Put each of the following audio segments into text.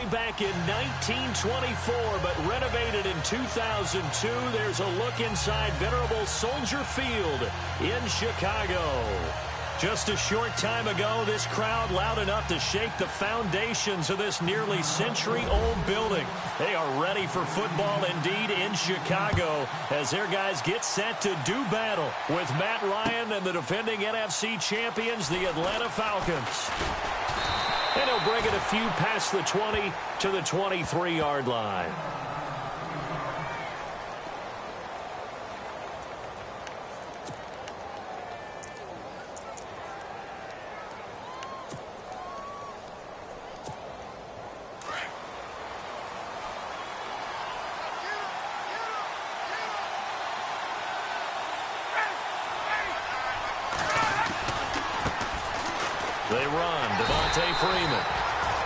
designed back in 1924 but renovated in 2002. There's a look inside venerable Soldier Field in Chicago. Just a short time ago, this crowd loud enough to shake the foundations of this nearly century-old building. They are ready for football indeed in Chicago as their guys get set to do battle with Matt Ryan and the defending NFC champions, the Atlanta Falcons. And he'll bring it a few past the 20 to the 23-yard line. They run. Devontae Freeman.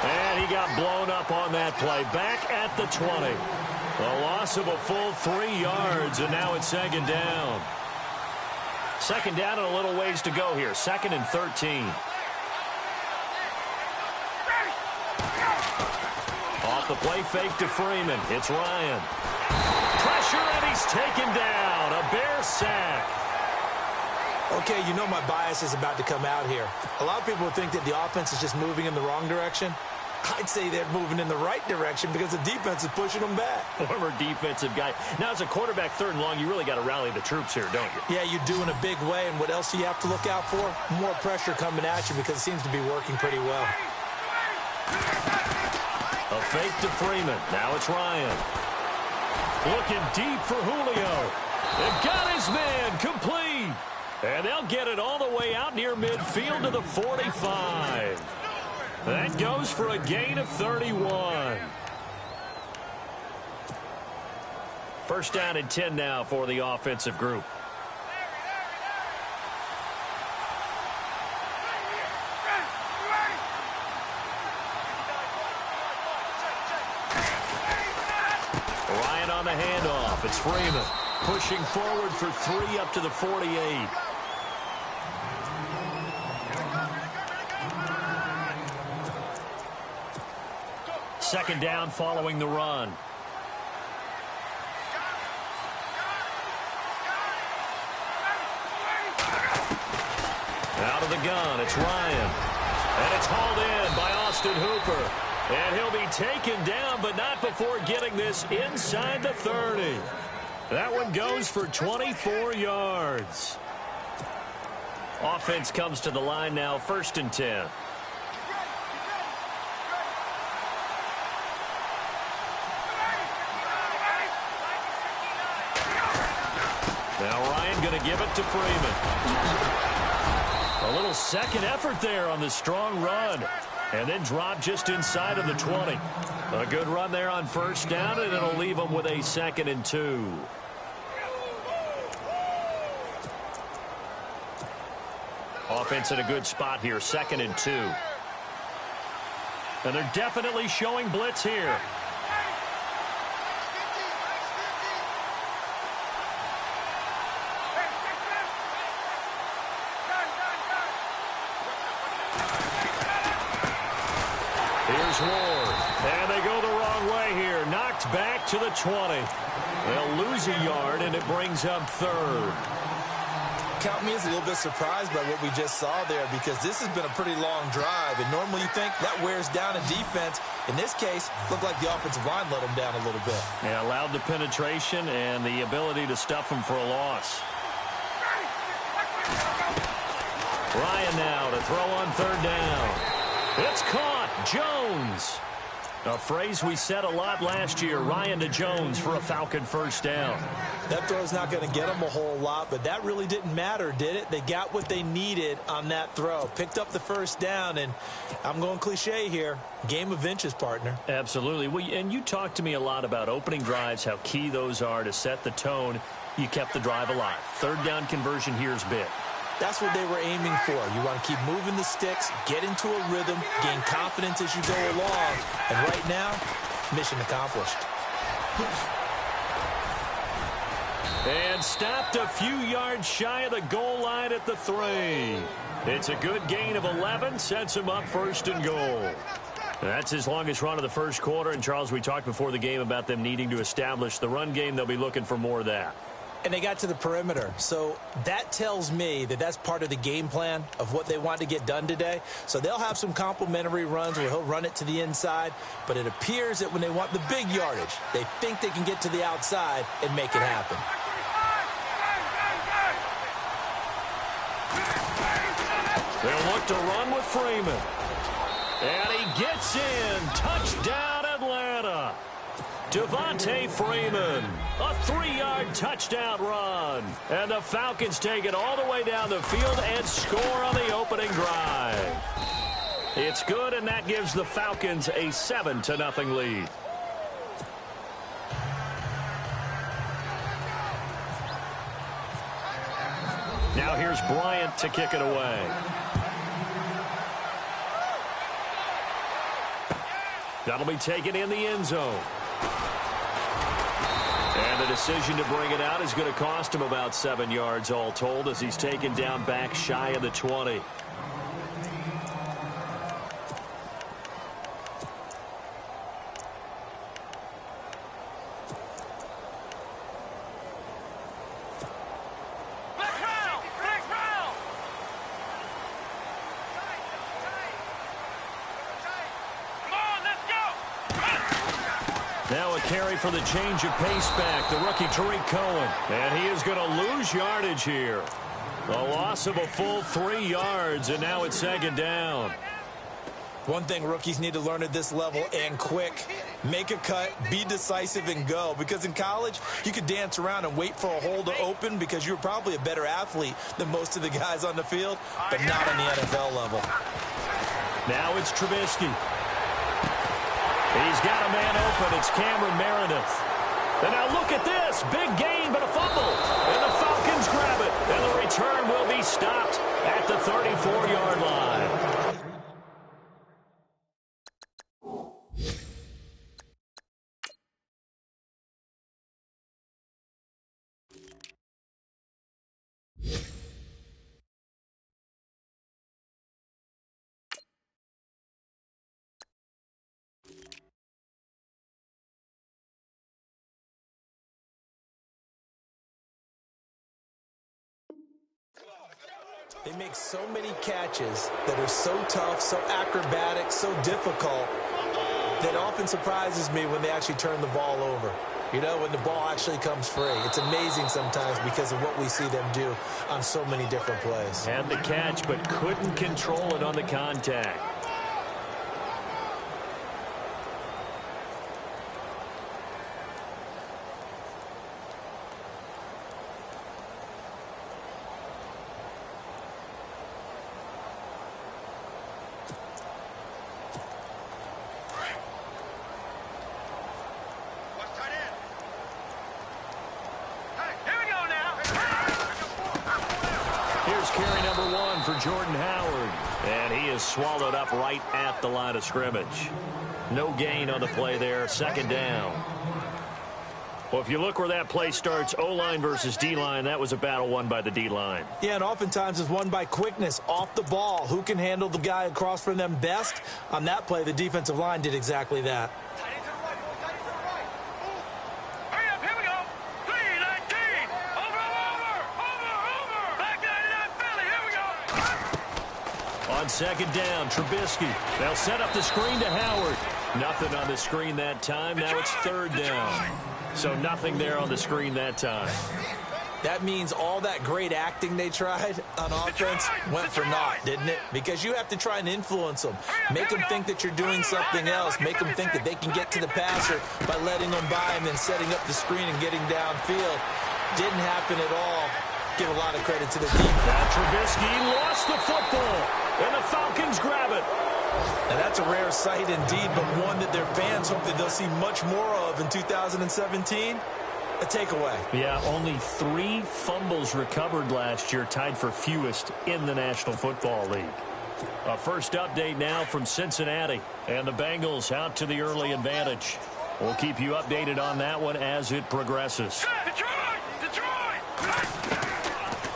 And he got blown up on that play. Back at the 20. A loss of a full 3 yards, and now it's second down. Second down and a little ways to go here. 2nd and 13. Off the play fake to Freeman. It's Ryan. Pressure, and he's taken down. A Bear sack. Okay, you know my bias is about to come out here. A lot of people think that the offense is just moving in the wrong direction. I'd say they're moving in the right direction because the defense is pushing them back. Former defensive guy. Now, as a quarterback, 3rd and long, you really got to rally the troops here, don't you? Yeah, you do in a big way. And what else do you have to look out for? More pressure coming at you because it seems to be working pretty well. A fake to Freeman. Now it's Ryan. Looking deep for Julio. They've got his man complete. And they'll get it all the way out near midfield to the 45. That goes for a gain of 31. First down and 10 now for the offensive group. Ryan on the handoff. It's Freeman pushing forward for 3 up to the 48. Second down following the run. Out of the gun, it's Ryan. And it's hauled in by Austin Hooper. And he'll be taken down, but not before getting this inside the 30. That one goes for 24 yards. Offense comes to the line now, 1st and 10. Now Ryan going to give it to Freeman. A little second effort there on the strong run. And then drop just inside of the 20. A good run there on 1st down, and it'll leave them with a 2nd and 2. Offense in a good spot here, 2nd and 2. And they're definitely showing blitz here. Here's Ward, and they go the wrong way here. Knocked back to the 20. They'll lose a yard, and it brings up 3rd. Count me as a little bit surprised by what we just saw there because this has been a pretty long drive, and normally you think that wears down a defense. In this case, looked like the offensive line let them down a little bit. Yeah, allowed the penetration and the ability to stuff them for a loss. Ryan now to throw on 3rd down. It's caught. Jones. A phrase we said a lot last year. Ryan to Jones for a Falcon 1st down. That throw's not going to get them a whole lot, but that really didn't matter, did it? They got what they needed on that throw. Picked up the 1st down, and I'm going cliche here. Game of inches, partner. Absolutely. And you talked to me a lot about opening drives, how key those are to set the tone. You kept the drive alive. 3rd down conversion here is big. That's what they were aiming for. You want to keep moving the sticks, get into a rhythm, gain confidence as you go along. And right now, mission accomplished. And stopped a few yards shy of the goal line at the 3. It's a good gain of 11, sets him up 1st and goal. That's his longest run of the first quarter. And, Charles, we talked before the game about them needing to establish the run game. They'll be looking for more of that. And they got to the perimeter. So that tells me that that's part of the game plan of what they want to get done today. So they'll have some complementary runs where he'll run it to the inside. But it appears that when they want the big yardage, they think they can get to the outside and make it happen. They'll look to run with Freeman. And he gets in. Touchdown, Atlanta. Devontae Freeman, a 3-yard touchdown run. And the Falcons take it all the way down the field and score on the opening drive. It's good, and that gives the Falcons a 7-0 lead. Now here's Bryant to kick it away. That'll be taken in the end zone. And the decision to bring it out is going to cost him about 7 yards all told as he's taken down back shy of the 20. Now a carry for the change of pace back, the rookie Tariq Cohen. And he is going to lose yardage here. A loss of a full 3 yards, and now it's second down. One thing rookies need to learn at this level, and quick, make a cut, be decisive, and go. Because in college, you could dance around and wait for a hole to open because you're probably a better athlete than most of the guys on the field, but not on the NFL level. Now it's Trubisky. He's got a man open. It's Cameron Meredith. And now look at this. Big gain, but a fumble. And the Falcons grab it. And the return will be stopped at the 34-yard line. They make so many catches that are so tough, so acrobatic, so difficult, that often surprises me when they actually turn the ball over. You know, when the ball actually comes free. It's amazing sometimes because of what we see them do on so many different plays. Had the catch, but couldn't control it on the contact. Carry number 1 for Jordan Howard. And he is swallowed up right at the line of scrimmage. No gain on the play there. Second down. Well, if you look where that play starts, O-line versus D-line, that was a battle won by the D-line. Yeah, and oftentimes it's won by quickness off the ball. Who can handle the guy across from them best? On that play, the defensive line did exactly that. On second down, Trubisky. They'll set up the screen to Howard. Nothing on the screen that time. Now it's third down. So nothing there on the screen that time. That means all that great acting they tried on offense went for naught, didn't it? Because you have to try and influence them. Make them think that you're doing something else. Make them think that they can get to the passer by letting them by him and setting up the screen and getting downfield. Didn't happen at all. Give a lot of credit to the defense. Now Trubisky lost the football, and the Falcons grab it. Now that's a rare sight indeed, but one that their fans hope that they'll see much more of in 2017. A takeaway. Yeah, only 3 fumbles recovered last year, tied for fewest in the National Football League. A first update now from Cincinnati, and the Bengals out to the early advantage. We'll keep you updated on that one as it progresses.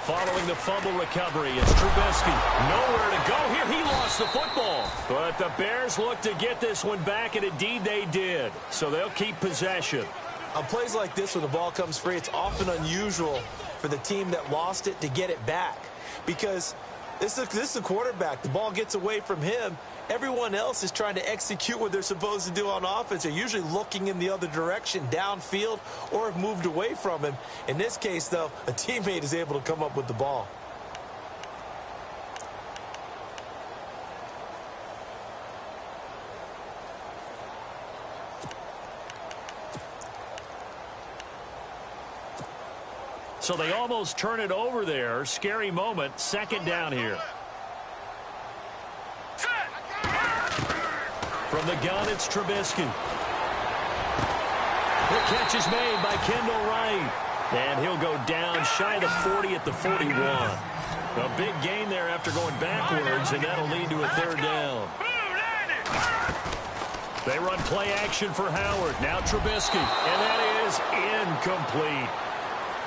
Following the fumble recovery, it's Trubisky. Nowhere to go here. He lost the football. But the Bears look to get this one back, and indeed they did. So they'll keep possession. On plays like this, when the ball comes free, it's often unusual for the team that lost it to get it back. Because this is a quarterback. The ball gets away from him. Everyone else is trying to execute what they're supposed to do on offense. They're usually looking in the other direction, downfield, or have moved away from him. In this case, though, a teammate is able to come up with the ball. So they almost turn it over there. Scary moment. Second down here. From the gun, it's Trubisky. The catch is made by Kendall Wright. And he'll go down shy of the 40 at the 41. A big gain there after going backwards, and that'll lead to a third down. They run play action for Howard. Now Trubisky. And that is incomplete.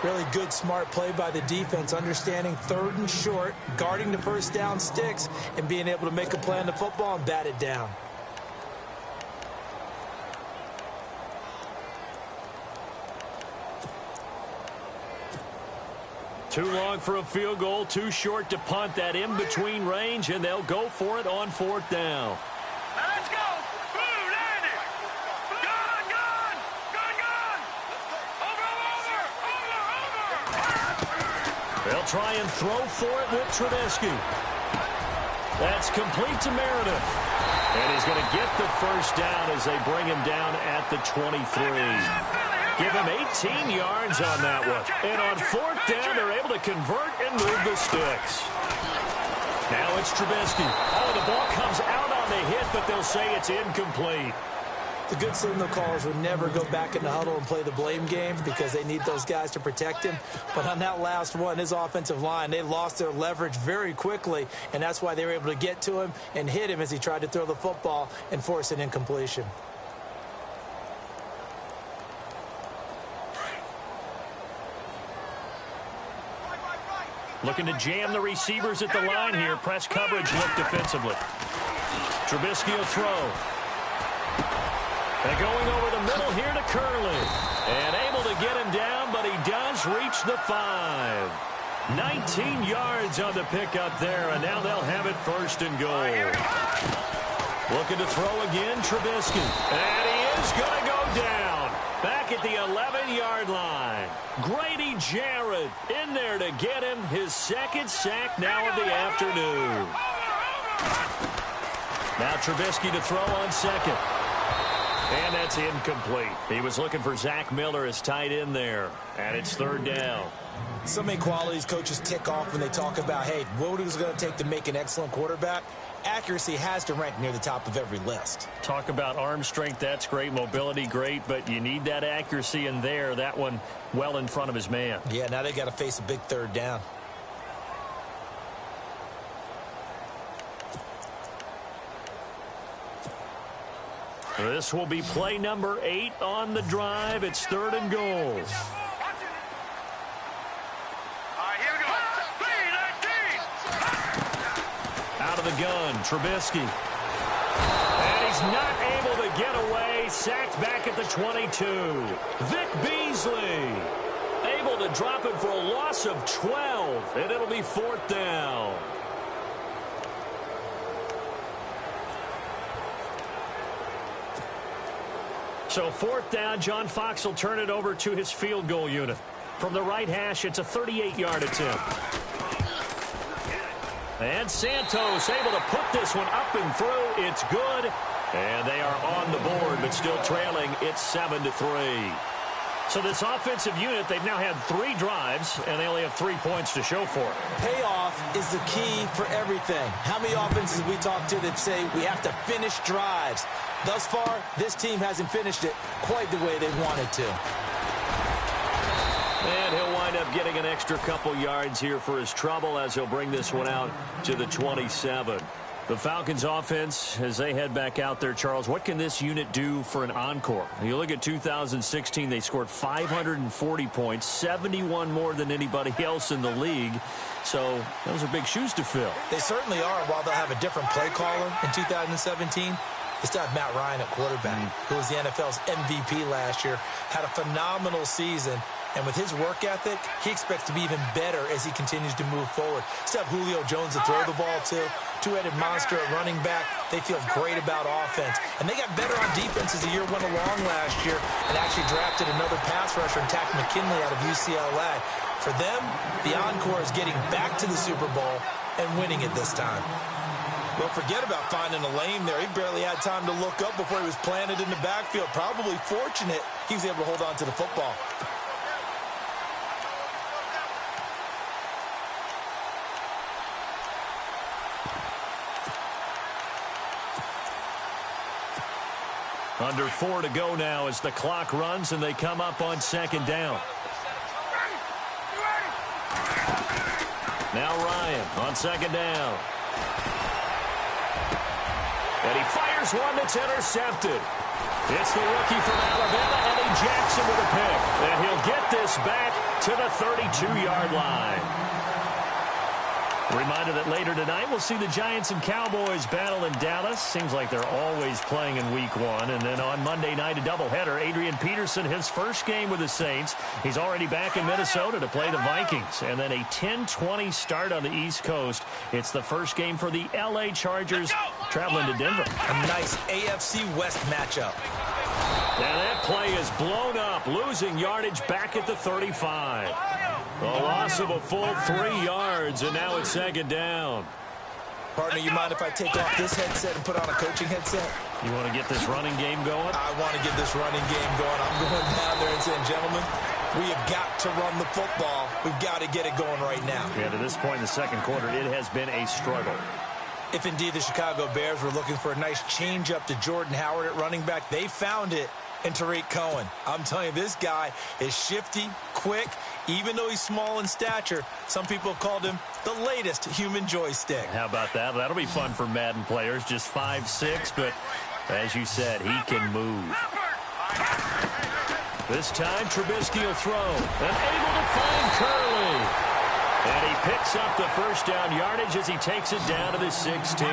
Really good, smart play by the defense, understanding third and short, guarding the first down sticks, and being able to make a play on the football and bat it down. Too long for a field goal, too short to punt. That in-between range, and they'll go for it on fourth down. Let's go! They'll try and throw for it with Trubisky. That's complete to Meredith. And he's going to get the first down as they bring him down at the 23. Give him 18 yards on that one. And on fourth down, they're able to convert and move the sticks. Now it's Trubisky. Oh, the ball comes out on the hit, but they'll say it's incomplete. The good signal callers would never go back in the huddle and play the blame game because they need those guys to protect him. But on that last one, his offensive line, they lost their leverage very quickly, and that's why they were able to get to him and hit him as he tried to throw the football and force an incompletion. Looking to jam the receivers at the line here. Press coverage look defensively. Trubisky will throw. And going over the middle here to Curley. And able to get him down, but he does reach the 5. 19 yards on the pickup there, and now they'll have it first and goal. Looking to throw again, Trubisky. And he is going to go down. Back at the 11-yard line. Grady Jarrett in there to get him his second sack now of the afternoon. Now Trubisky to throw on second. And that's incomplete. He was looking for Zach Miller as tight end there. And it's third down. So many qualities coaches tick off when they talk about, hey, what is it going to take to make an excellent quarterback? Accuracy has to rank near the top of every list. Talk about arm strength, that's great. Mobility, great. But you need that accuracy in there. That one well in front of his man. Yeah, now they got to face a big third down. This will be play number 8 on the drive. It's third and goal. All right, here we go. 3-19. Out of the gun, Trubisky. And he's not able to get away. Sacked back at the 22. Vic Beasley able to drop him for a loss of 12. And it'll be fourth down. So fourth down, John Fox will turn it over to his field goal unit. From the right hash, it's a 38-yard attempt. And Santos able to put this one up and through. It's good. And they are on the board, but still trailing. It's 7-3. So this offensive unit, they've now had 3 drives, and they only have 3 points to show for it. Payoff is the key for everything. How many offenses we talk to that say we have to finish drives? Thus far, this team hasn't finished it quite the way they wanted to. And he'll wind up getting an extra couple yards here for his trouble as he'll bring this one out to the 27. The Falcons offense, as they head back out there, Charles, what can this unit do for an encore? You look at 2016, they scored 540 points, 71 more than anybody else in the league. So those are big shoes to fill. They certainly are. While they'll have a different play caller in 2017, they still have Matt Ryan at quarterback, who was the NFL's MVP last year, had a phenomenal season. And with his work ethic, he expects to be even better as he continues to move forward. Still have Julio Jones to throw the ball to. Two-headed monster at running back. They feel great about offense. And they got better on defense as the year went along last year and actually drafted another pass rusher in Tack McKinley out of UCLA. For them, the encore is getting back to the Super Bowl and winning it this time. Well, forget about finding a lane there. He barely had time to look up before he was planted in the backfield. Probably fortunate he was able to hold on to the football. Under 4 to go now as the clock runs and they come up on second down. Now Ryan on second down. And he fires one that's intercepted. It's the rookie from Alabama, Eddie Jackson, with a pick. And he'll get this back to the 32-yard line. Reminder that later tonight we'll see the Giants and Cowboys battle in Dallas. Seems like they're always playing in week 1. And then on Monday night, a doubleheader. Adrian Peterson, his first game with the Saints. He's already back in Minnesota to play the Vikings. And then a 10-20 start on the East Coast. It's the first game for the L.A. Chargers traveling to Denver. A nice AFC West matchup. Now that play is blown up, losing yardage back at the 35. A loss of a full 3 yards, and now it's second down. Partner, you mind if I take off this headset and put on a coaching headset? You want to get this running game going? I want to get this running game going. I'm going down there and saying, gentlemen, we have got to run the football. We've got to get it going right now. Yeah, to this point in the second quarter, it has been a struggle. If indeed the Chicago Bears were looking for a nice change up to Jordan Howard at running back, they found it in Tariq Cohen. I'm telling you, this guy is shifty, quick. Even though he's small in stature, some people have called him the latest human joystick. How about that? That'll be fun for Madden players. Just 5'6", but as you said, he can move. This time, Trubisky will throw. And able to find Curley. And he picks up the first down yardage as he takes it down to the 16.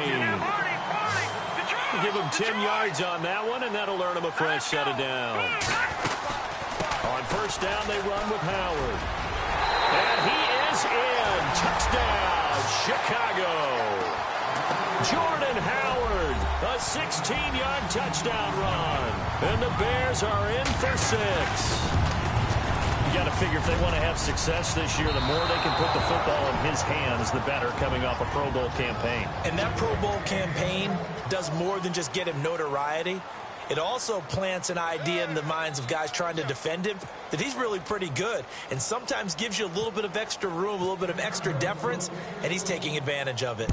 Give him 10 yards on that one, and that'll earn him a fresh set of downs. On first down, they run with Howard. And he is in. Touchdown, Chicago. Jordan Howard, a 16-yard touchdown run. And the Bears are in for 6. You got to figure if they want to have success this year, the more they can put the football in his hands, the better, coming off a Pro Bowl campaign. And that Pro Bowl campaign does more than just get him notoriety. It also plants an idea in the minds of guys trying to defend him that he's really pretty good, and sometimes gives you a little bit of extra room, a little bit of extra deference, and he's taking advantage of it.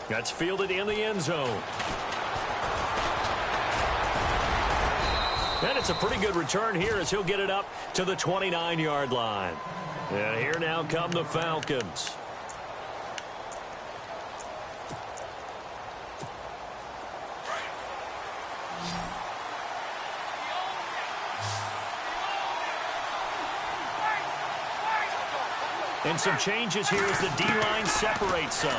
That's fielded in the end zone. And it's a pretty good return here as he'll get it up to the 29-yard line. And here now come the Falcons. And some changes here as the D-line separates some.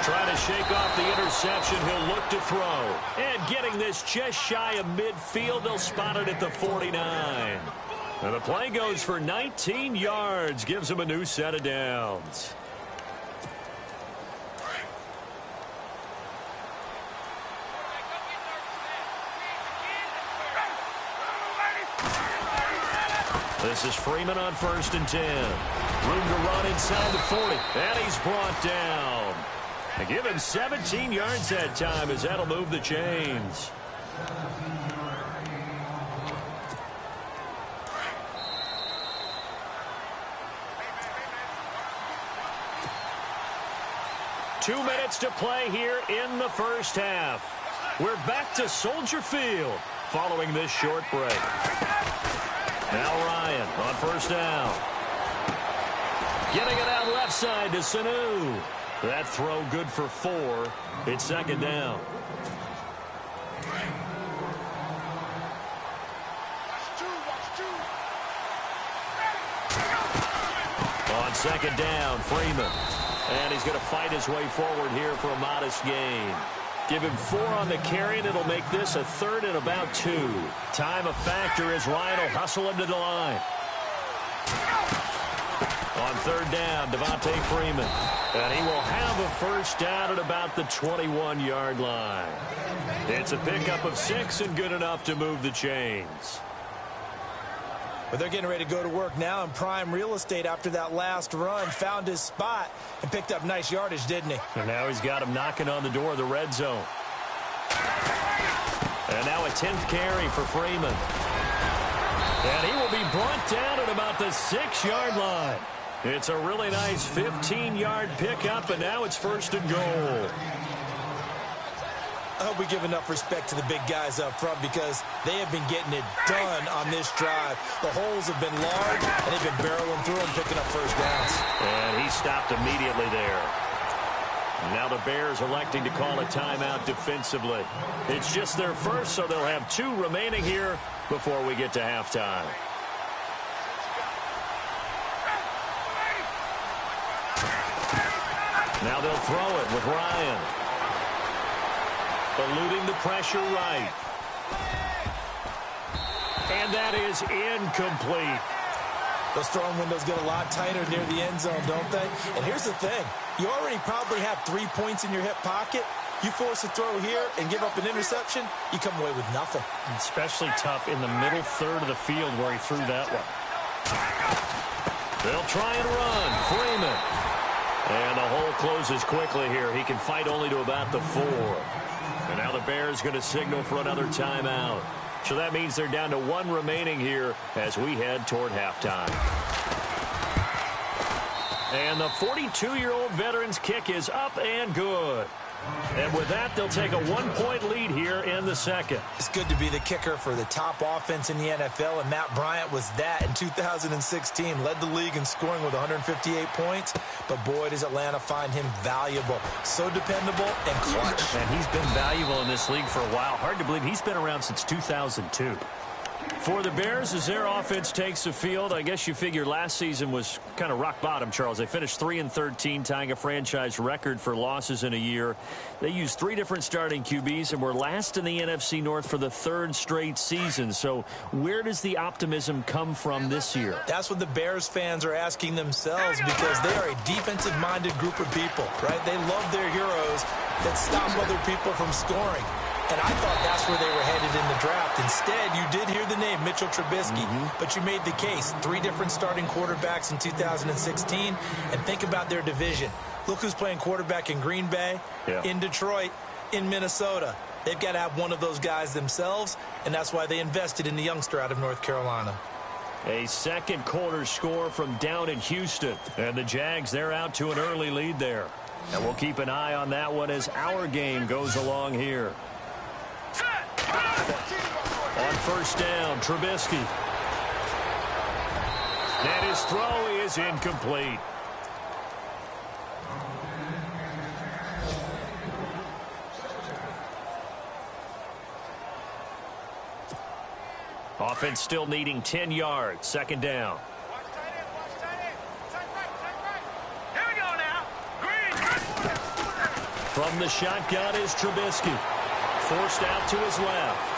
Trying to shake off the interception, he'll look to throw. And getting this just shy of midfield, they'll spot it at the 49. And the play goes for 19 yards, gives him a new set of downs. This is Freeman on 1st and 10. Room to run inside the 40. And he's brought down. They give him 17 yards that time as that'll move the chains. Two minutes to play here in the first half. We're back to Soldier Field following this short break. Now Ryan on first down. Getting it out left side to Sanu. That throw good for 4. It's second down. On second down, Freeman. And he's going to fight his way forward here for a modest gain. Give him 4 on the carry, and it'll make this a 3rd and about 2. Time a factor as Ryan will hustle him to the line. On third down, Devontae Freeman. And he will have a first down at about the 21-yard line. It's a pickup of 6 and good enough to move the chains. But they're getting ready to go to work now in prime real estate after that last run. Found his spot and picked up nice yardage, didn't he? And now he's got him knocking on the door of the red zone. And now a 10th carry for Freeman. And he will be brought down at about the 6-yard line. It's a really nice 15-yard pickup, and now it's first and goal. I hope we give enough respect to the big guys up front because they have been getting it done on this drive. The holes have been large, and they've been barreling through them, picking up first downs. And he stopped immediately there. Now the Bears electing to call a timeout defensively. It's just their first, so they'll have 2 remaining here before we get to halftime. Now they'll throw it with Ryan. Eluding the pressure right. And that is incomplete. Those throwing windows get a lot tighter near the end zone, don't they? And here's the thing. You already probably have 3 points in your hip pocket. You force a throw here and give up an interception, you come away with nothing. Especially tough in the middle third of the field where he threw that one. They'll try and run. Freeman. And the hole closes quickly here. He can fight only to about the 4. And now the Bears going to signal for another timeout. So that means they're down to 1 remaining here as we head toward halftime. And the 42-year-old veteran's kick is up and good. And with that, they'll take a 1-point lead here in the second. It's good to be the kicker for the top offense in the NFL, and Matt Bryant was that in 2016. Led the league in scoring with 158 points, but boy, does Atlanta find him valuable. So dependable and clutch. And he's been valuable in this league for a while. Hard to believe he's been around since 2002. For the Bears, as their offense takes the field, I guess you figure last season was kind of rock bottom, Charles. They finished 3-13, tying a franchise record for losses in a year. They used 3 different starting QBs and were last in the NFC North for the 3rd straight season. So where does the optimism come from this year? That's what the Bears fans are asking themselves because they are a defensive-minded group of people, right? They love their heroes that stop other people from scoring. And I thought that's where they were headed in the draft. Instead, you did hear the name Mitchell Trubisky, but you made the case. 3 different starting quarterbacks in 2016. And think about their division. Look who's playing quarterback in Green Bay, in Detroit, in Minnesota. They've got to have one of those guys themselves, and that's why they invested in the youngster out of North Carolina. A second quarter score from down in Houston. And the Jags, they're out to an early lead there. And we'll keep an eye on that one as our game goes along here. On first down, Trubisky. And his throw is incomplete. Offense still needing 10 yards. Second down. Here we go now. Green. From the shotgun is Trubisky. Forced out to his left.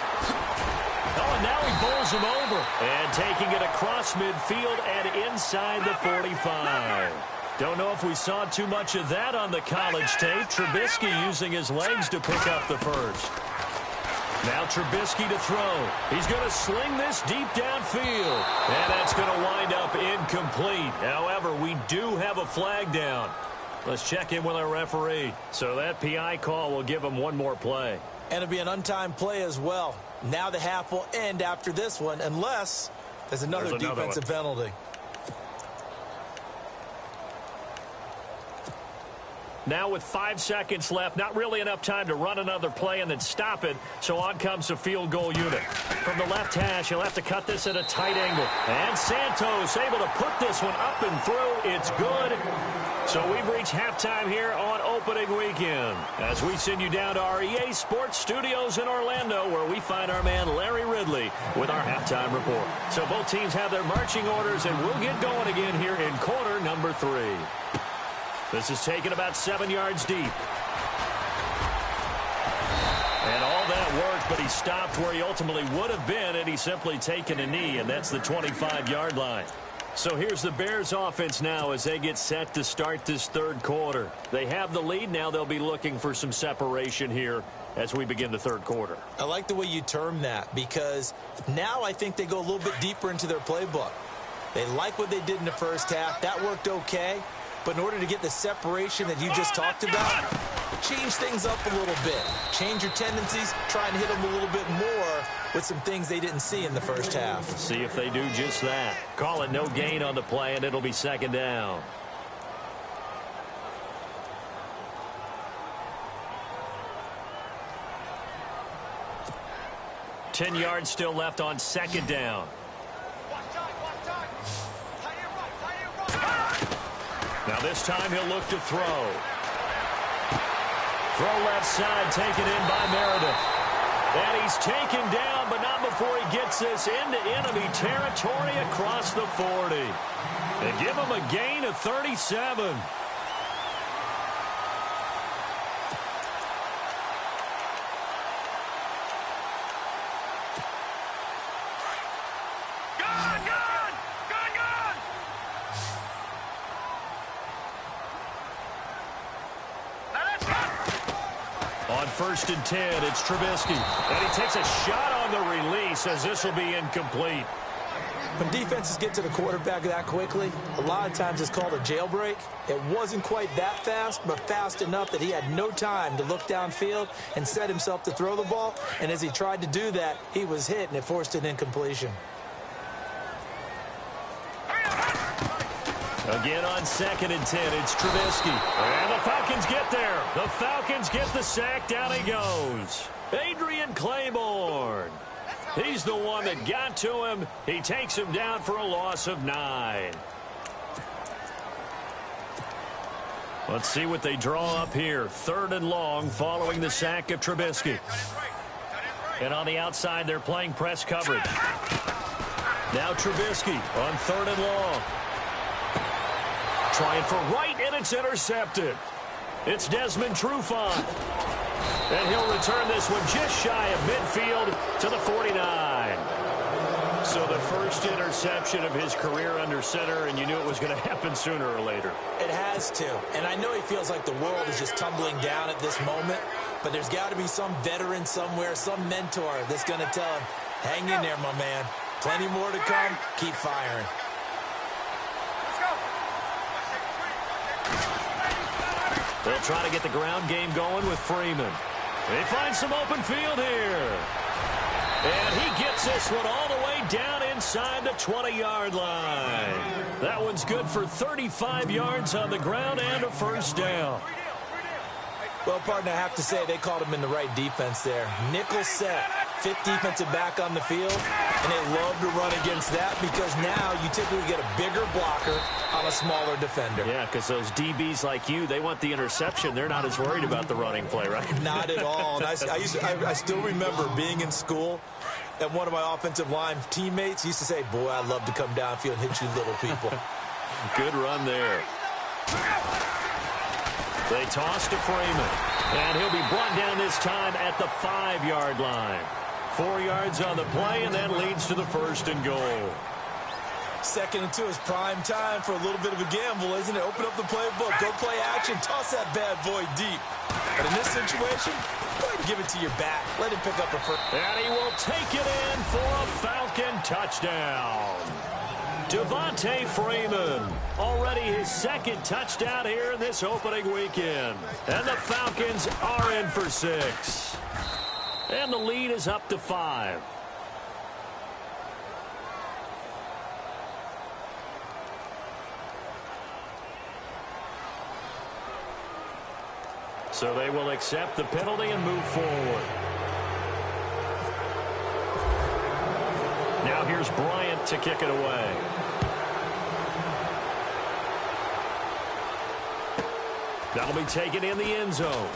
Oh, and now he bowls him over. And taking it across midfield and inside the 45. Don't know if we saw too much of that on the college tape. Trubisky using his legs to pick up the first. Now Trubisky to throw. He's going to sling this deep downfield. And that's going to wind up incomplete. However, we do have a flag down. Let's check in with our referee. So that PI call will give him one more play. And it'll be an untimed play as well. Now the half will end after this one, unless there's another defensive penalty. Now with 5 seconds left, not really enough time to run another play and then stop it. So on comes the field goal unit. From the left hash, he'll have to cut this at a tight angle. And Santos able to put this one up and through. It's good. So we've reached halftime here on opening weekend as we send you down to our EA Sports Studios in Orlando, where we find our man Larry Ridley with our halftime report. So both teams have their marching orders, and we'll get going again here in quarter number 3. This is taken about 7 yards deep. And all that worked, but he stopped where he ultimately would have been had he simply taken a knee, and that's the 25-yard line. So here's the Bears offense now as they get set to start this third quarter. They have the lead. Now they'll be looking for some separation here as we begin the third quarter. I like the way you term that, because now I think they go a little bit deeper into their playbook. They like what they did in the first half. That worked okay. But in order to get the separation that you just talked about, change things up a little bit. Change your tendencies. Try and hit them a little bit more with some things they didn't see in the first half. See if they do just that. Call it no gain on the play, and it'll be second down. Ten yards still left on second down. Now this time he'll look to throw. Throw left side, taken in by Meredith. And he's taken down, but not before he gets this into enemy territory across the 40. They give him a gain of 37. On 1st and 10, it's Trubisky. And he takes a shot on the release as this will be incomplete. When defenses get to the quarterback that quickly, a lot of times it's called a jailbreak. It wasn't quite that fast, but fast enough that he had no time to look downfield and set himself to throw the ball. And as he tried to do that, he was hit, and it forced an incompletion. Again on 2nd and 10, it's Trubisky. And the Falcons get there. The Falcons get the sack. Down he goes. Adrian Claiborne. He's the one that got to him. He takes him down for a loss of 9. Let's see what they draw up here. 3rd and long following the sack of Trubisky. And on the outside, they're playing press coverage. Now Trubisky on 3rd and long. Trying for right, and it's intercepted. It's Desmond Trufant. And he'll return this one just shy of midfield to the 49. So the first interception of his career under center, and you knew it was going to happen sooner or later. It has to. And I know he feels like the world is just tumbling down at this moment, but there's got to be some veteran somewhere, some mentor that's going to tell him, hang in there, my man. Plenty more to come. Keep firing. They'll try to get the ground game going with Freeman. They find some open field here. And he gets this one all the way down inside the 20-yard line. That one's good for 35 yards on the ground and a first down. Well, partner, I have to say they called him in the right defense there. Nickel set, 5th defensive back on the field, and they love to run against that because now you typically get a bigger blocker on a smaller defender. Yeah, because those DBs like you, they want the interception. They're not as worried about the running play, right? Not at all. And I still remember being in school, and one of my offensive line teammates used to say, boy, I'd love to come downfield and hit you little people. Good run there. They toss to Freeman, and he'll be brought down this time at the 5-yard line. 4 yards on the play, and that leads to the 1st and goal. 2nd and 2 is prime time for a little bit of a gamble, isn't it? Open up the playbook, go play action, toss that bad boy deep. But in this situation, go ahead and give it to your back. Let him pick up a first. And he will take it in for a Falcon touchdown. Devontae Freeman, already his 2nd touchdown here in this opening weekend. And the Falcons are in for 6. And the lead is up to 5. So they will accept the penalty and move forward. Now here's Bryant to kick it away. That'll be taken in the end zone.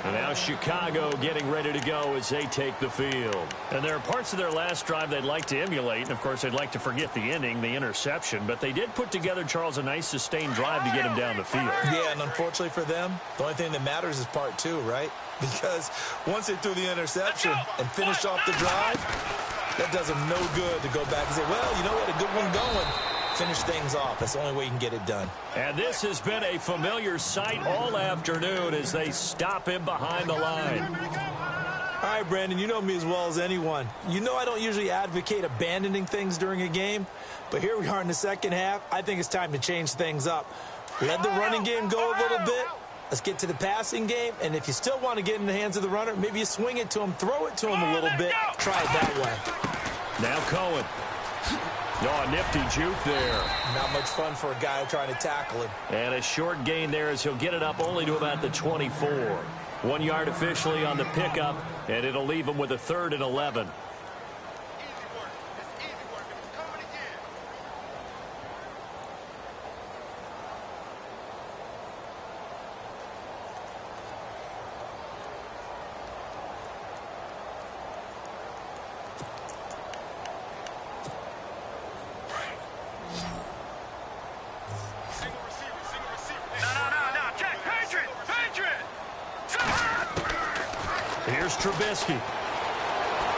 And now Chicago getting ready to go as they take the field. And there are parts of their last drive they'd like to emulate. And, of course, they'd like to forget the ending, the interception. But they did put together, Charles, a nice sustained drive to get him down the field. Yeah, and unfortunately for them, the only thing that matters is part two, right? Because once they threw the interception and finished off the drive, that does them no good to go back and say, well, you know what, a good one going. Finish things off. That's the only way you can get it done. And this has been a familiar sight all afternoon as they stop him behind the line. All right, Brandon, you know me as well as anyone. You know I don't usually advocate abandoning things during a game, but here we are in the second half. I think it's time to change things up. Let the running game go a little bit. Let's get to the passing game, and if you still want to get in the hands of the runner, maybe you swing it to him, throw it to him a little bit, try it that way. Now Cohen. Oh, a nifty juke there. Not much fun for a guy trying to tackle him. And a short gain there as he'll get it up only to about the 24. 1 yard officially on the pickup, and it'll leave him with a 3rd and 11. Here's Trubisky.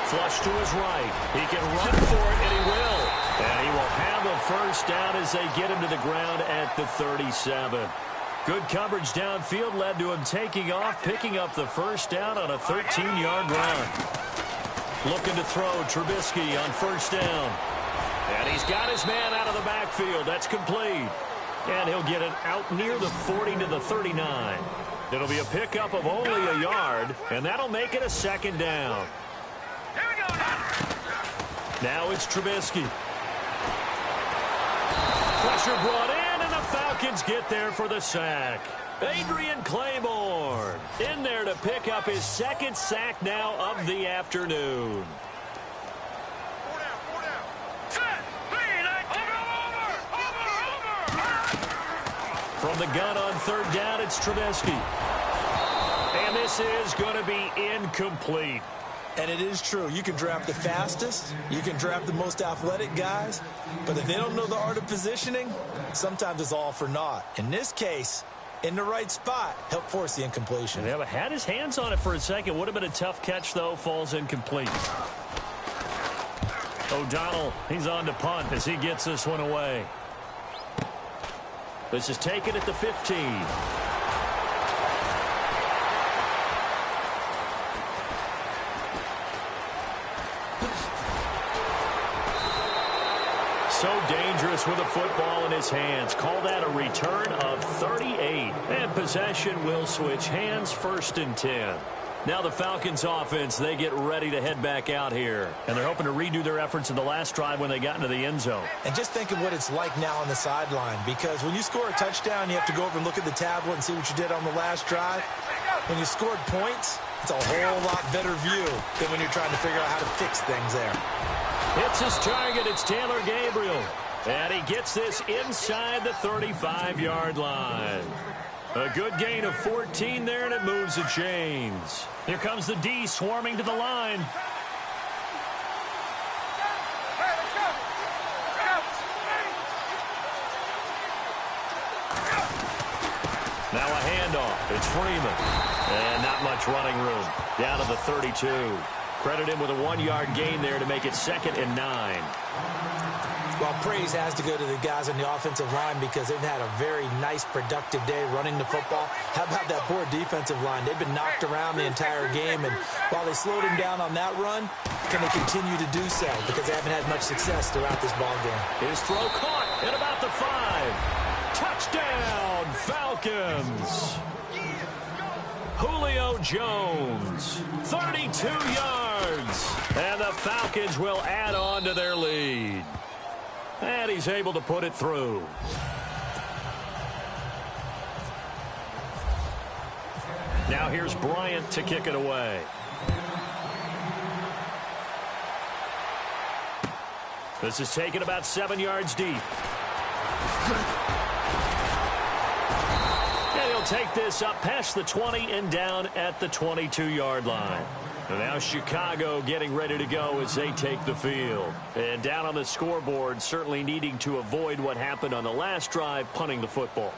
Flush to his right. He can run for it, and he will. And he will have a first down as they get him to the ground at the 37. Good coverage downfield led to him taking off, picking up the first down on a 13-yard run. Looking to throw, Trubisky on first down. And he's got his man out of the backfield. That's complete. And he'll get it out near the 40 to the 39. It'll be a pickup of only a yard, and that'll make it a second down. Here we go now. Now it's Trubisky. Pressure brought in, and the Falcons get there for the sack. Adrian Claiborne in there to pick up his second sack now of the afternoon. From the gun on third down, it's Trubisky. And this is going to be incomplete. And it is true. You can draft the fastest. You can draft the most athletic guys. But if they don't know the art of positioning, sometimes it's all for naught. In this case, in the right spot, help force the incompletion. Yeah, but had his hands on it for a second. Would have been a tough catch, though. Falls incomplete. O'Donnell, he's on to punt as he gets this one away. This is taken at the 15. So dangerous with a football in his hands. Call that a return of 38. And possession will switch hands, 1st and 10. Now the Falcons offense, they get ready to head back out here. And they're hoping to redo their efforts in the last drive when they got into the end zone. And just think of what it's like now on the sideline. Because when you score a touchdown, you have to go over and look at the tablet and see what you did on the last drive. When you scored points, it's a whole lot better view than when you're trying to figure out how to fix things there. It's his target. It's Taylor Gabriel. And he gets this inside the 35-yard line. A good gain of 14 there, and it moves the chains. Here comes the D swarming to the line. Now a handoff. It's Freeman. And not much running room. Down to the 32. Credit him with a 1-yard gain there to make it 2nd and 9. Well, praise has to go to the guys on the offensive line because they've had a very nice, productive day running the football. How about that poor defensive line? They've been knocked around the entire game, and while they slowed him down on that run, can they continue to do so? Because they haven't had much success throughout this ball game. His throw caught at about the 5. Touchdown, Falcons. Julio Jones, 32 yards. And the Falcons will add on to their lead. And he's able to put it through. Now here's Bryant to kick it away. This is taken about 7 yards deep. And he'll take this up past the 20 and down at the 22-yard line. And now Chicago getting ready to go as they take the field. And down on the scoreboard, certainly needing to avoid what happened on the last drive, punting the football.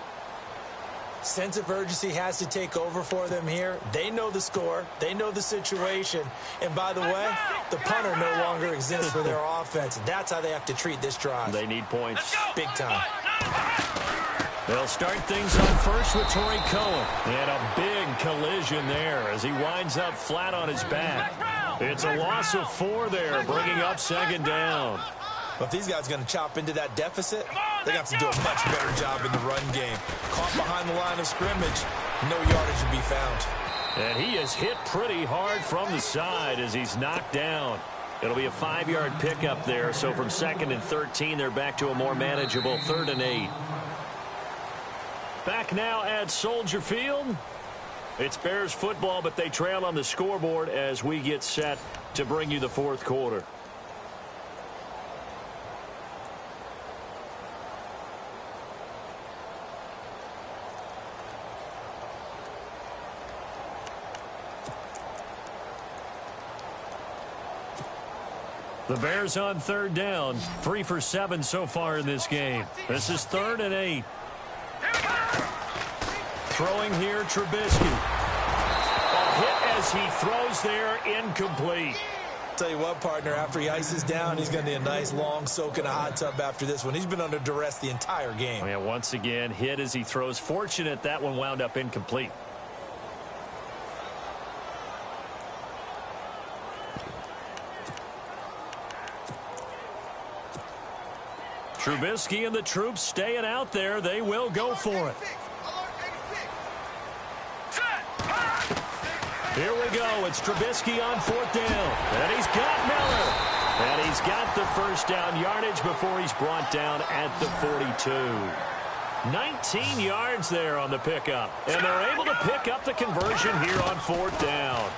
Sense of urgency has to take over for them here. They know the score. They know the situation. And by the way, the punter no longer exists for their offense. That's how they have to treat this drive. They need points. Big time. They'll start things on first with Torrey Cohen. And a big collision there as he winds up flat on his back. It's a loss of 4 there, bringing up second down. But if these guys are going to chop into that deficit, they're going to have to do a much better job in the run game. Caught behind the line of scrimmage, no yardage to be found. And he is hit pretty hard from the side as he's knocked down. It'll be a 5-yard pickup there. So from 2nd and 13, they're back to a more manageable 3rd and 8. Back now at Soldier Field. It's Bears football, but they trail on the scoreboard as we get set to bring you the 4th quarter. The Bears on 3rd down, 3 for 7 so far in this game. This is 3rd and 8. Throwing here, Trubisky. A hit as he throws there, incomplete. Tell you what, partner, after he ices down, he's going to need a nice long soak in a hot tub after this one. He's been under duress the entire game. Oh, yeah, once again, hit as he throws. Fortunate that one wound up incomplete. Trubisky and the troops staying out there. They will go for it. Here we go. It's Trubisky on 4th down. And he's got Miller. And he's got the first down yardage before he's brought down at the 42. 19 yards there on the pickup. And they're able to pick up the conversion here on 4th down.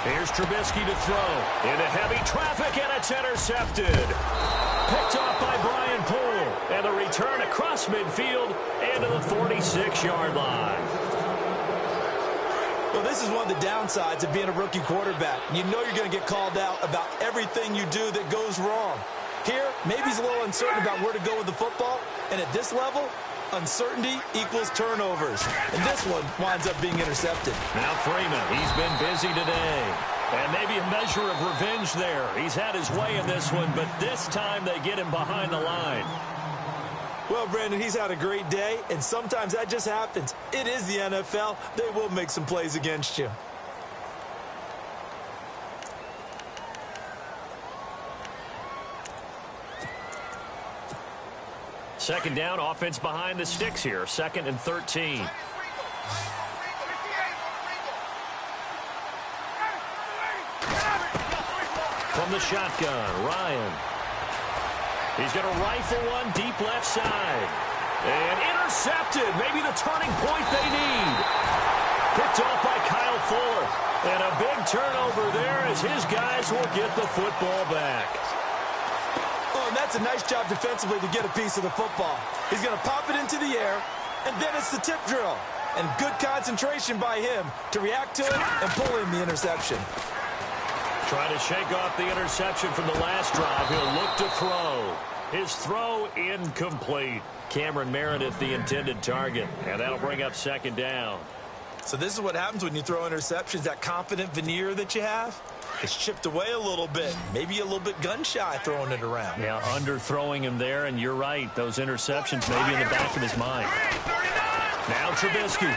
Here's Trubisky to throw. Into heavy traffic, and it's intercepted. Picked off by Brian Poole. And the return across midfield and to the 46-yard line. Well, this is one of the downsides of being a rookie quarterback. You know you're going to get called out about everything you do that goes wrong. Here, maybe he's a little uncertain about where to go with the football. And at this level, uncertainty equals turnovers. And this one winds up being intercepted. Now Freeman, he's been busy today. And maybe a measure of revenge there. He's had his way in this one, but this time they get him behind the line. Well, Brandon, he's had a great day, and sometimes that just happens. It is the NFL. They will make some plays against you. Second down, offense behind the sticks here. 2nd and 13. From the shotgun, Ryan. He's going to rifle one deep left side. And intercepted. Maybe the turning point they need. Picked off by Kyle Fuller. And a big turnover there as his guys will get the football back. Oh, and that's a nice job defensively to get a piece of the football. He's going to pop it into the air, and then it's the tip drill. And good concentration by him to react to it and pull in the interception. Trying to shake off the interception from the last drive. He'll look to throw. His throw incomplete. Cameron Meredith, the intended target. And that'll bring up second down. So this is what happens when you throw interceptions. That confident veneer that you have, it's chipped away a little bit. Maybe a little bit gun-shy throwing it around. Yeah, underthrowing him there, and you're right. Those interceptions may be in the back of his mind. Now Trubisky.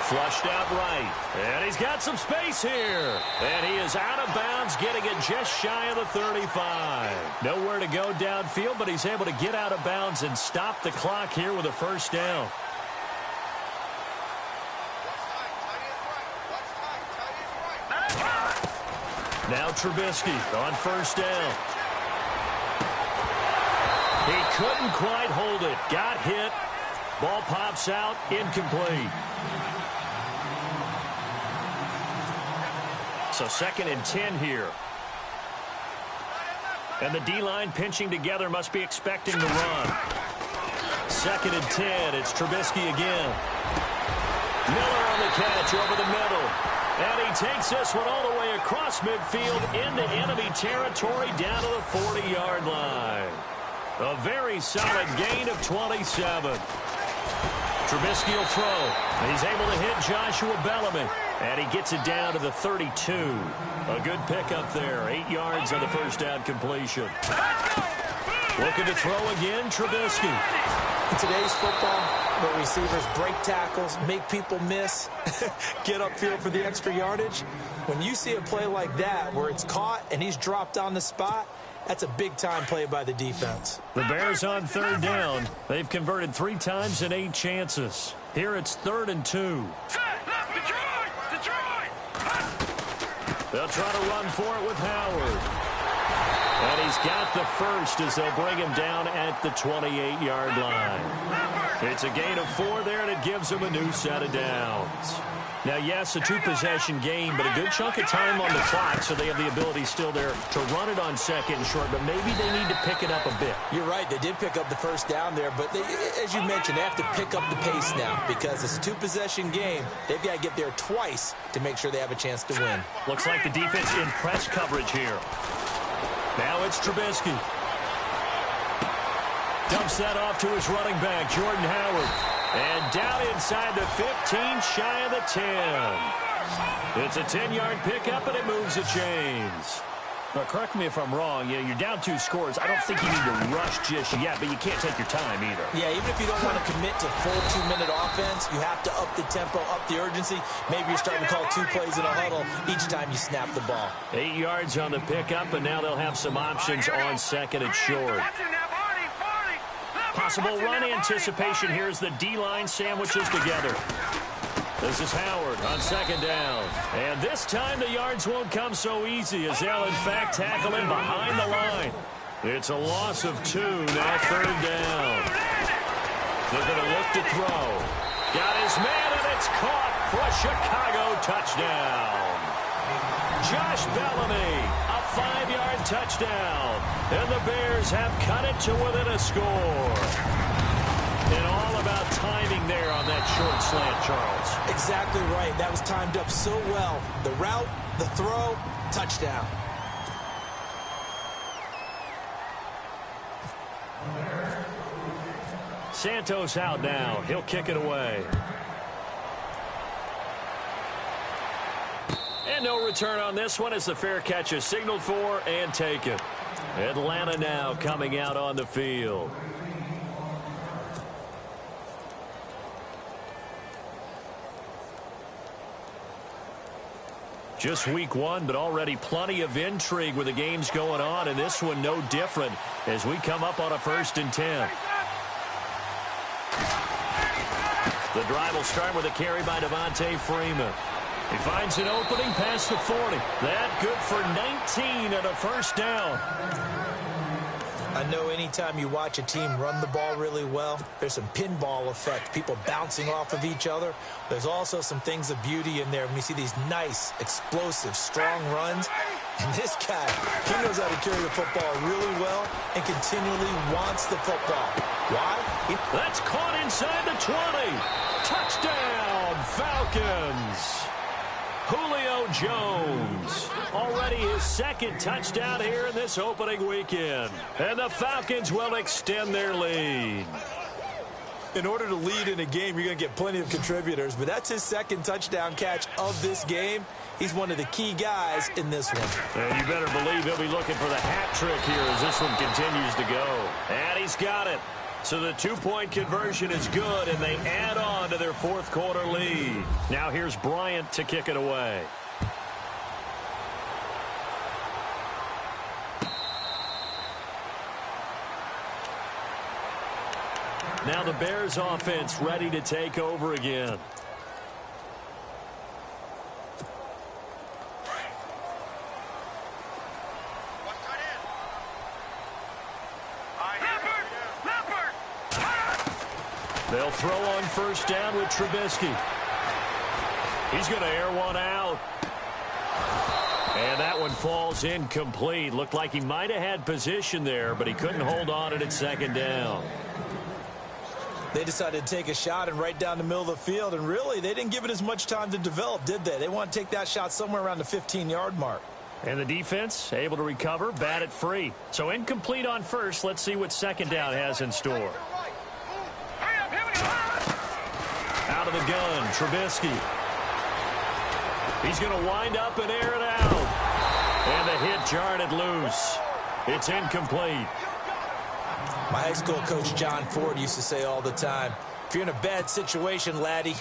Flushed out right. And he's got some space here. And he is out of bounds, getting it just shy of the 35. Nowhere to go downfield, but he's able to get out of bounds and stop the clock here with a first down. Now Trubisky on first down. He couldn't quite hold it. Got hit. Ball pops out. Incomplete. So 2nd and 10 here. And the D-line pinching together must be expecting the run. 2nd and 10. It's Trubisky again. Miller on the catch over the middle. And he takes this one all the way across midfield into enemy territory down to the 40-yard line. A very solid gain of 27. Trubisky will throw. He's able to hit Joshua Bellamy. And he gets it down to the 32. A good pickup there. 8 yards on the first down completion. Looking to throw again, Trubisky. In today's football, where receivers break tackles, make people miss, get upfield for the extra yardage, when you see a play like that where it's caught and he's dropped on the spot, that's a big-time play by the defense. The Bears on 3rd down. They've converted 3 times in 8 chances. Here it's 3rd and 2. They'll try to run for it with Howard. And he's got the first as they'll bring him down at the 28-yard line. It's a gain of 4 there, and it gives them a new set of downs. Now, yes, a 2-possession game, but a good chunk of time on the clock, so they have the ability still there to run it on 2nd and short, but maybe they need to pick it up a bit. You're right. They did pick up the first down there, but they, as you mentioned, they have to pick up the pace now because it's a 2-possession game. They've got to get there twice to make sure they have a chance to win. Looks like the defense in press coverage here. Now it's Trubisky. Dumps that off to his running back, Jordan Howard. And down inside the 15, shy of the 10. It's a 10-yard pickup, and it moves the chains. Now, correct me if I'm wrong. You're down 2 scores. I don't think you need to rush just yet, but you can't take your time either. Yeah, even if you don't want to commit to full 2-minute offense, you have to up the tempo, up the urgency. Maybe you're starting to call 2 plays in a huddle each time you snap the ball. 8 yards on the pickup, and now they'll have some options on 2nd and short. Possible run anticipation here as the D-line sandwiches together. This is Howard on 2nd down. And this time the yards won't come so easy as they'll, in fact, tackle him behind the line. It's a loss of 2, now 3rd down. They're going to look to throw. Got his man, and it's caught for a Chicago touchdown. Josh Bellamy, a 5-yard touchdown. And the Bears have cut it to within a score. And all about timing there on that short slant, Charles. Exactly right. That was timed up so well. The route, the throw, touchdown. Santos out now. He'll kick it away. And no return on this one as the fair catch is signaled for and taken. Atlanta now coming out on the field. Just week 1, but already plenty of intrigue with the games going on, and this one no different as we come up on a 1st and 10. The drive will start with a carry by Devontae Freeman. He finds an opening past the 40. That good for 19 and a 1st down. I know anytime you watch a team run the ball really well, there's some pinball effect, people bouncing off of each other. There's also some things of beauty in there when you see these nice, explosive, strong runs. And this guy, he knows how to carry the football really well and continually wants the football. Why? That's caught inside the 20. Touchdown, Falcons. Julio Jones, already his 2nd touchdown here in this opening weekend. And the Falcons will extend their lead. In order to lead in a game, you're going to get plenty of contributors, but that's his 2nd touchdown catch of this game. He's one of the key guys in this one. And you better believe he'll be looking for the hat trick here as this one continues to go. And he's got it. So the 2-point conversion is good, and they add on to their 4th quarter lead. Now here's Bryant to kick it away. Now the Bears offense ready to take over again. They'll throw on 1st down with Trubisky. He's going to air one out. And that one falls incomplete. Looked like he might have had position there, but he couldn't hold on at second down. They decided to take a shot and right down the middle of the field, and really, they didn't give it as much time to develop, did they? They want to take that shot somewhere around the 15-yard mark. And the defense able to recover, bat it free. So incomplete on first. Let's see what second down has in store. Out of the gun, Trubisky. He's going to wind up and air it out. And the hit jarred it loose. It's incomplete. My high school coach, John Ford, used to say all the time, if you're in a bad situation, laddie,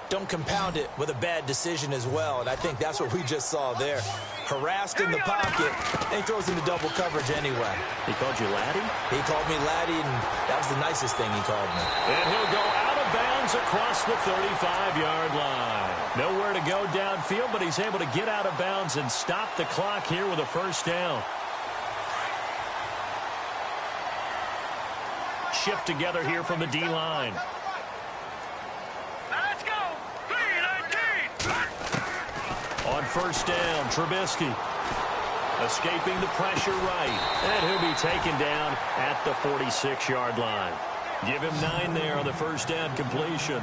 don't compound it with a bad decision as well. And I think that's what we just saw there. Harassed in the pocket, and he throws into double coverage anyway. He called you laddie? He called me laddie, and that was the nicest thing he called me. And he'll go out of bounds across the 35-yard line. Nowhere to go downfield, but he's able to get out of bounds and stop the clock here with a first down. Shift together here from the D-line. Let's go. 3-19. On first down, Trubisky escaping the pressure right. And he'll be taken down at the 46-yard line. Give him 9 there on the first down completion.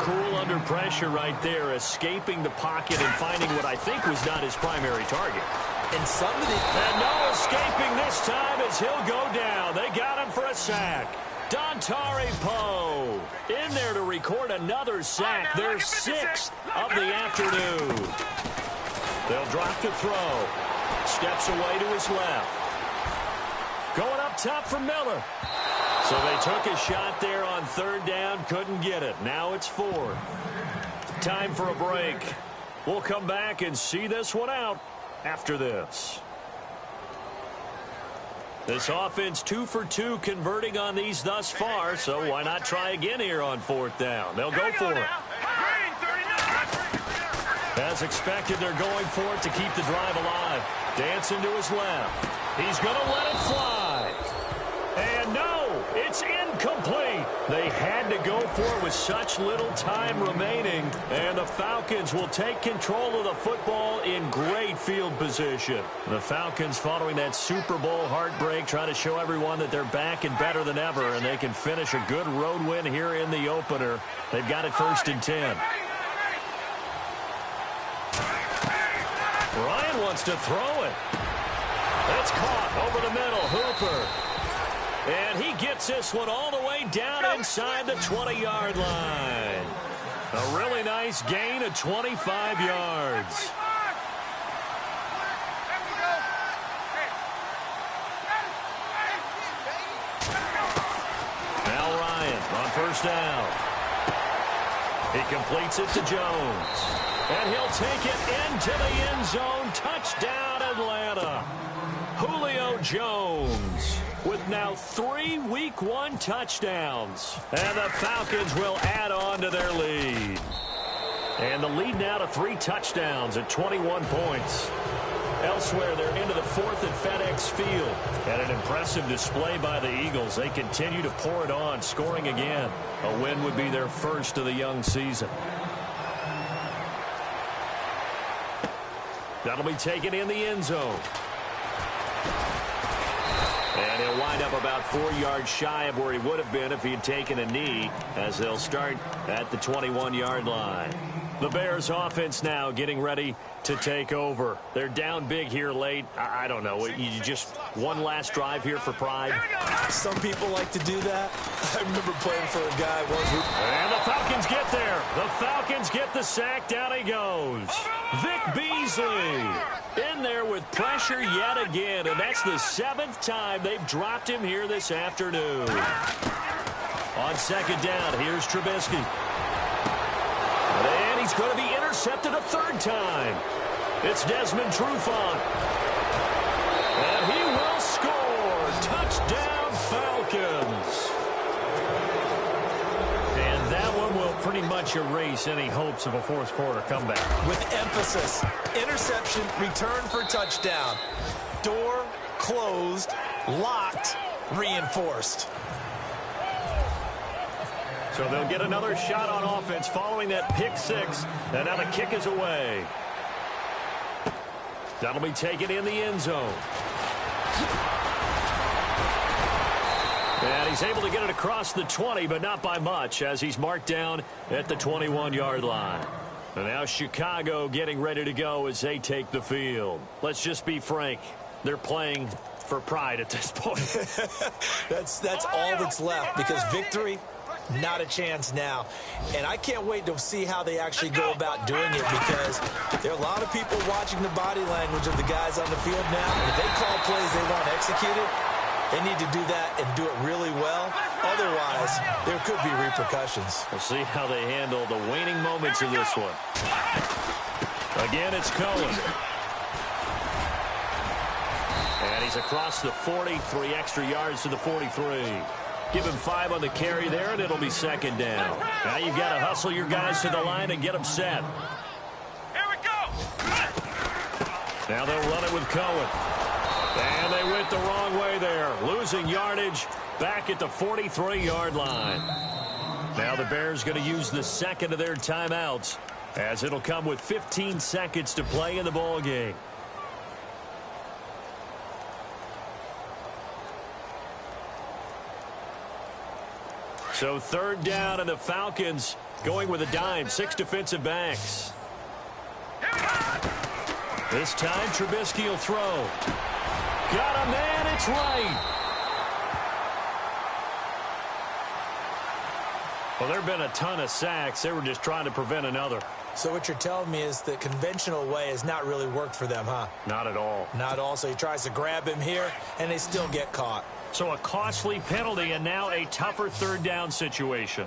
Cool under pressure right there, escaping the pocket and finding what I think was not his primary target. And no escaping this time as he'll go down. They got him for a sack. Dontari Poe in there to record another sack. Their 6th of the afternoon. They'll drop to throw. Steps away to his left. Going up top for Miller. So they took a shot there on third down. Couldn't get it. Now it's 4th. Time for a break. We'll come back and see this one out after this. This offense 2 for 2 converting on these thus far, so why not try again here on 4th down? They'll go for it. As expected, they're going for it to keep the drive alive. Dancing to his left. He's going to let it fly. And no, it's incomplete. They had to go for it with such little time remaining. And the Falcons will take control of the football in great field position. The Falcons, following that Super Bowl heartbreak, trying to show everyone that they're back and better than ever, and they can finish a good road win here in the opener. They've got it 1st and 10. Ryan wants to throw it. It's caught over the middle. Hooper. And he gets this one all the way down inside the 20-yard line. A really nice gain of 25 yards. Now Ryan on first down. He completes it to Jones. And he'll take it into the end zone. Touchdown, Atlanta. Julio Jones with now 3 Week 1 touchdowns. And the Falcons will add on to their lead. And the lead now to 3 touchdowns at 21 points. Elsewhere, they're into the 4th at FedEx Field. And an impressive display by the Eagles. They continue to pour it on, scoring again. A win would be their first of the young season. That'll be taken in the end zone. And he'll wind up about 4 yards shy of where he would have been if he had taken a knee, as they'll start at the 21-yard line. The Bears offense now getting ready to take over. They're down big here late. I don't know. You just one last drive here for pride. Some people like to do that. I remember playing for a guy once who... And the Falcons get there. The Falcons get the sack. Down he goes. Vic Beasley in there with pressure yet again. And that's the 7th time they've dropped him here this afternoon. On second down, here's Trubisky. And he's going to be intercepted a 3rd time. It's Desmond Trufant. And he will score. Touchdown, Falcons. And that one will pretty much erase any hopes of a 4th quarter comeback. With emphasis, interception, return for touchdown. Door closed, locked, reinforced. So they'll get another shot on offense following that pick 6. And now the kick is away. That'll be taken in the end zone. And he's able to get it across the 20, but not by much, as he's marked down at the 21-yard line. And now Chicago getting ready to go as they take the field. Let's just be frank. They're playing for pride at this point. That's all that's left, because victory, not a chance now. And I can't wait to see how they actually go about doing it, because there are a lot of people watching the body language of the guys on the field now. And if they call plays they want executed, they need to do that and do it really well. Otherwise, there could be repercussions. We'll see how they handle the waning moments of this one. Again, it's Cohen. And he's across the 40, 3 extra yards to the 43. Give him 5 on the carry there, and it'll be second down. Now you've got to hustle your guys to the line and get them set. Here we go. Now they'll run it with Cohen. And they went the wrong way there, losing yardage back at the 43-yard line. Now the Bears going to use the second of their timeouts, as it'll come with 15 seconds to play in the ball game. So third down, and the Falcons going with a dime, 6 defensive backs. This time Trubisky will throw. Got a man, it's right. Well, there have been a ton of sacks. They were just trying to prevent another. So what you're telling me is the conventional way has not really worked for them, huh? Not at all. Not at all. So he tries to grab him here, and they still get caught. So a costly penalty, and now a tougher third down situation.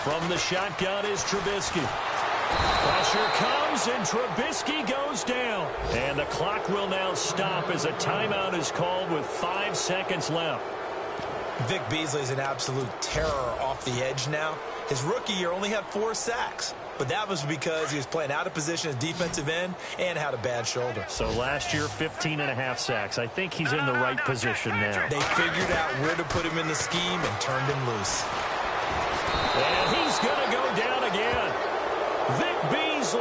From the shotgun is Trubisky. Pressure comes, and Trubisky goes down. And the clock will now stop as a timeout is called with 5 seconds left. Vic Beasley's an absolute terror off the edge now. His rookie year only had 4 sacks, but that was because he was playing out of position as defensive end and had a bad shoulder. So last year, 15.5 sacks. I think he's in the right position now. They figured out where to put him in the scheme and turned him loose. And he's going to go down again. Vic Beasley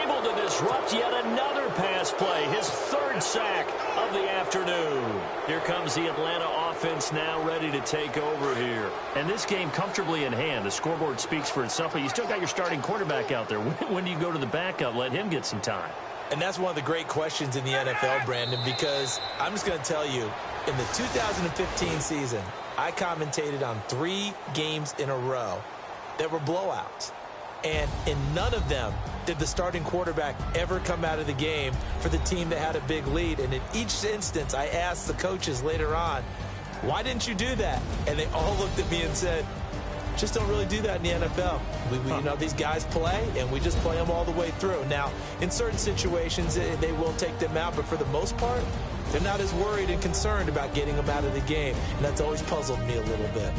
able to disrupt yet another pass play. His 3rd sack of the afternoon. Here comes the Atlanta offense now ready to take over here. And this game comfortably in hand. The scoreboard speaks for itself, but you still got your starting quarterback out there. When do you go to the backup? Let him get some time. And that's one of the great questions in the NFL, Brandon, because I'm just going to tell you, in the 2015 season, I commentated on 3 games in a row that were blowouts. And in none of them did the starting quarterback ever come out of the game for the team that had a big lead. And in each instance, I asked the coaches later on, why didn't you do that? And they all looked at me and said, just don't really do that in the NFL. You know, these guys play, and we just play them all the way through. Now, in certain situations, they will take them out, but for the most part, they're not as worried and concerned about getting them out of the game. And that's always puzzled me a little bit.